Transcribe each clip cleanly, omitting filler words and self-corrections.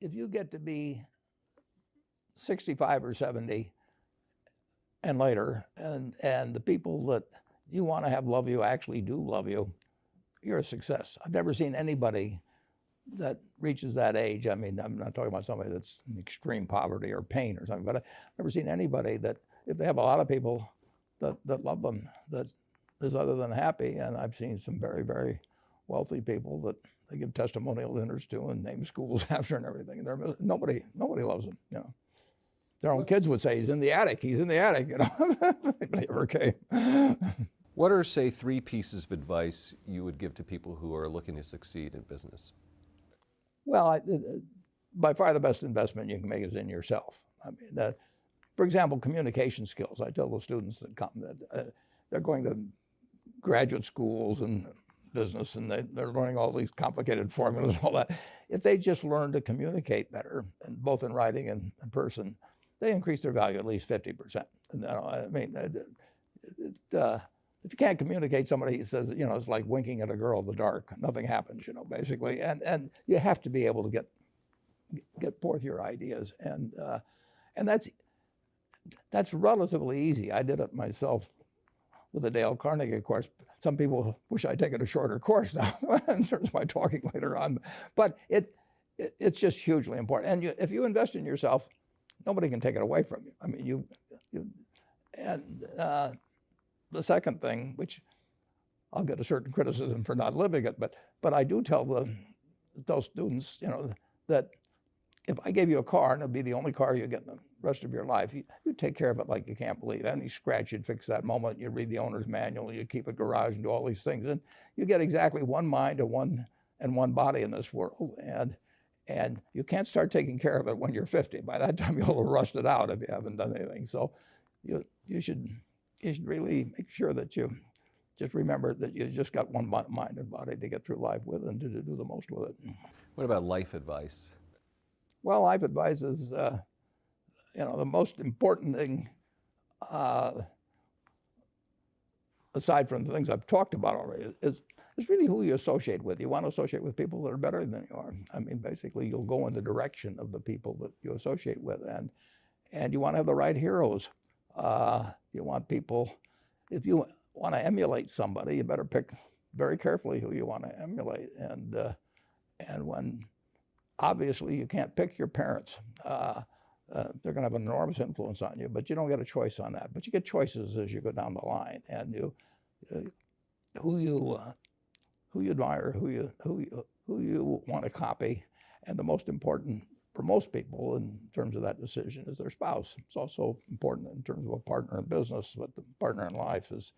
if you get to be 65 or 70 and later, and the people that you want to have love you actually do love you, you're a success. I've never seen anybody that reaches that age. I mean, I'm not talking about somebody that's in extreme poverty or pain or something, but I've never seen anybody that, if they have a lot of people that love them, that is other than happy. And I've seen some very, very wealthy people that they give testimonial dinners to and name schools after and everything. And nobody loves them, you know. Their own kids would say, he's in the attic, you know. But he never came. What are, say, 3 pieces of advice you would give to people who are looking to succeed in business? Well, by far the best investment you can make is in yourself. I mean, for example, communication skills. I tell the students that come that they're going to graduate schools and business, and they're learning all these complicated formulas and all that. If they just learn to communicate better, and both in writing and in person, they increase their value at least 50%. And, I mean, if you can't communicate, somebody says, you know, it's like winking at a girl in the dark. Nothing happens, you know, basically. And you have to be able to get forth your ideas, and that's relatively easy. I did it myself with the Dale Carnegie course. Some people wish I'd taken a shorter course now in terms of my talking later on, but it's just hugely important. And if you invest in yourself, nobody can take it away from you. I mean, the second thing, which I'll get a certain criticism for not living it, but I do tell those students, you know, that if I gave you a car and it'd be the only car you get in the rest of your life, you take care of it like you can't believe. Any scratch, you'd fix that moment. You read the owner's manual. You keep a garage and do all these things, and you get exactly one mind and one body in this world. And you can't start taking care of it when you're 50. By that time, you'll have rusted out if you haven't done anything. So you should really make sure that you just remember that you just got one mind and body to get through life with and to do the most with it. What about life advice? Well, life advice is, you know, the most important thing, aside from the things I've talked about already, is really who you associate with. You want to associate with people that are better than you are. I mean, basically, you'll go in the direction of the people that you associate with, and you want to have the right heroes. You want people, if you want to emulate somebody, you better pick very carefully who you want to emulate. And when obviously you can't pick your parents, they're going to have an enormous influence on you, but you don't get a choice on that. But you get choices as you go down the line, and who you admire, who you want to copy, and the most important for most people in terms of that decision is their spouse. It's also important in terms of a partner in business, but the partner in life is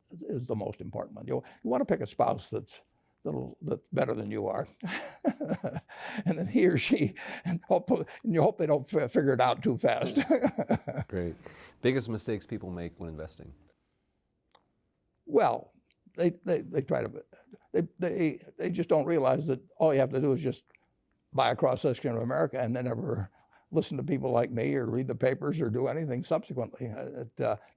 the most important one. You want to pick a spouse that's better than you are, and then he or she, and you hope they don't figure it out too fast. Great. Biggest mistakes people make when investing? Well, they try to, they just don't realize that all you have to do is just buy a cross-section of America and then never listen to people like me or read the papers or do anything subsequently.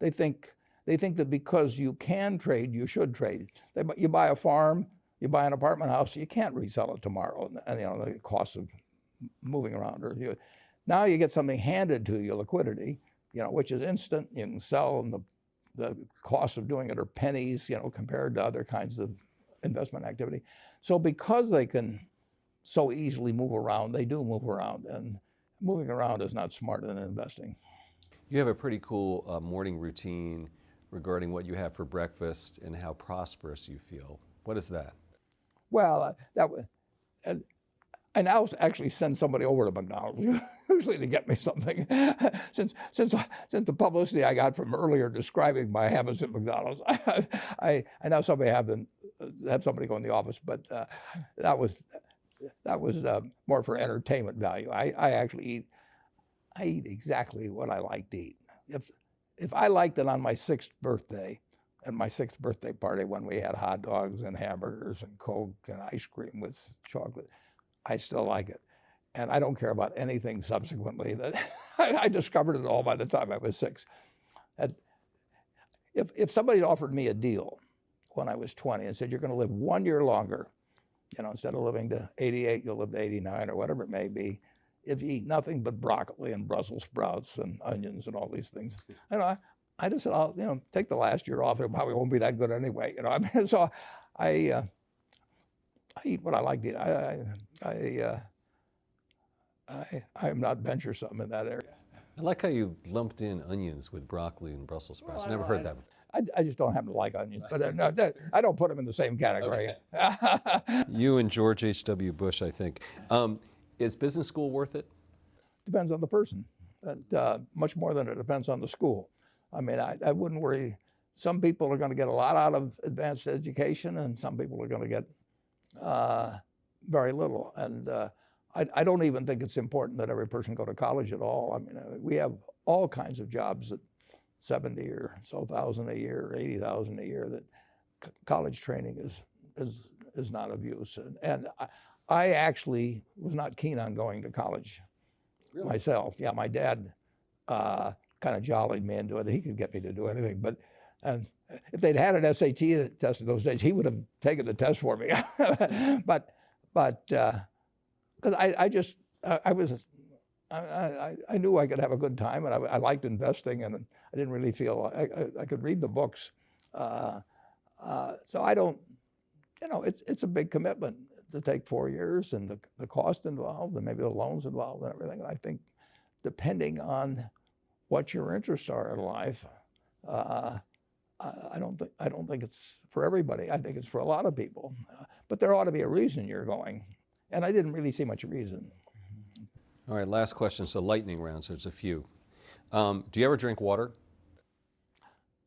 They think that because you can trade, you should trade. You buy a farm, you buy an apartment house, you can't resell it tomorrow, and you know the cost of moving around. Now you get something handed to you, liquidity, you know, which is instant. You can sell, and the cost of doing it are pennies, you know, compared to other kinds of investment activity. So because they can so easily move around, they do move around, and moving around is not smarter than investing. You have a pretty cool morning routine regarding what you have for breakfast and how prosperous you feel. What is that? Well, I now actually send somebody over to McDonald's usually to get me something. Since the publicity I got from earlier describing my habits at McDonald's, I now have somebody go in the office, but that was more for entertainment value. I eat exactly what I like to eat. If I liked it on my 6th birthday, at my 6th birthday party when we had hot dogs and hamburgers and Coke and ice cream with chocolate, I still like it. And I don't care about anything subsequently. I discovered it all by the time I was 6. If somebody offered me a deal when I was 20 and said, you're going to live 1 year longer, you know, instead of living to 88, you'll live to 89 or whatever it may be, if you eat nothing but broccoli and Brussels sprouts and onions and all these things. You know, I just said, I'll, you know, take the last year off. It probably won't be that good anyway. You know, I mean, so I eat what I like to eat. I'm not venturesome in that area. I like how you lumped in onions with broccoli and Brussels sprouts. Well, Never heard that before. I just don't happen to like onions, but no, I don't put them in the same category. You and George H.W. Bush, I think. Is business school worth it? Depends on the person. Much more than it depends on the school. I mean, I wouldn't worry. Some people are going to get a lot out of advanced education, and some people are going to get very little. And I don't even think it's important that every person go to college at all. I mean, we have all kinds of jobs at 70 or so thousand a year, or 80,000 a year that college training is not of use. And I actually was not keen on going to college myself. Yeah, my dad kind of jollied me into it. He could get me to do anything. But if they'd had an SAT test in those days, he would have taken the test for me. but because I knew I could have a good time, and I liked investing, and I didn't really feel I could read the books. So I don't, you know, it's a big commitment to take 4 years, and the cost involved, and maybe the loans involved, and everything. And I think, depending on what your interests are in life, I don't think it's for everybody. I think it's for a lot of people, but there ought to be a reason you're going, and I didn't really see much reason. All right, last question. So lightning round, so there's a few. Do you ever drink water?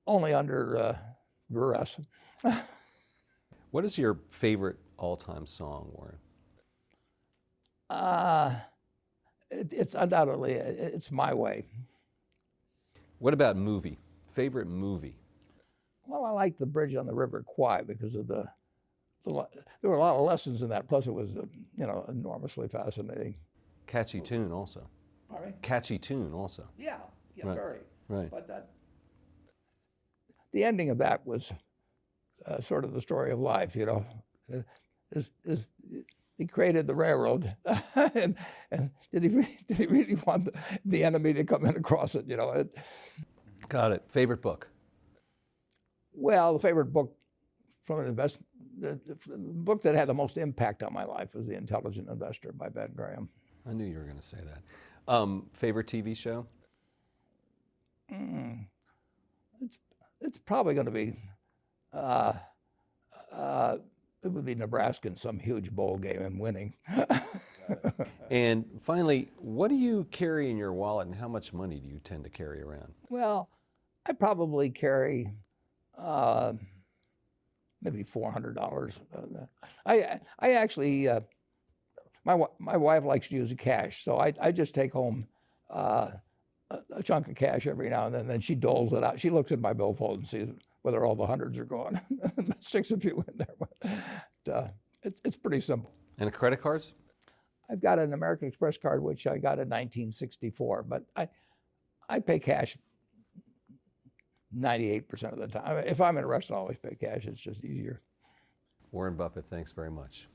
Only under duress. What is your favorite all-time song, Warren? It's undoubtedly, it's My Way. What about movie? Favorite movie? Well, I like The Bridge on the River Kwai because of there were a lot of lessons in that. Plus, it was, you know, enormously fascinating. Catchy tune also. Pardon me? Catchy tune also. Yeah, Right. very. Right. But the ending of that was sort of the story of life, you know. He created the railroad, and did he really want the enemy to come in across it, you know? Got it. Favorite book? Well, the favorite book from an the book that had the most impact on my life was The Intelligent Investor by Ben Graham. I knew you were going to say that. Favorite TV show? It's probably going to be, it would be Nebraska in some huge bowl game and winning. And finally, what do you carry in your wallet, and how much money do you tend to carry around? Well, I probably carry maybe $400. I actually, my wife likes to use cash, so I just take home a chunk of cash every now and then she doles it out. She looks at my billfold and sees whether all the hundreds are gone. Sticks a few in there. But it's pretty simple. And credit cards? I've got an American Express card, which I got in 1964, but I pay cash 98% of the time. If I'm in a restaurant, I always pay cash. It's just easier. Warren Buffett, thanks very much.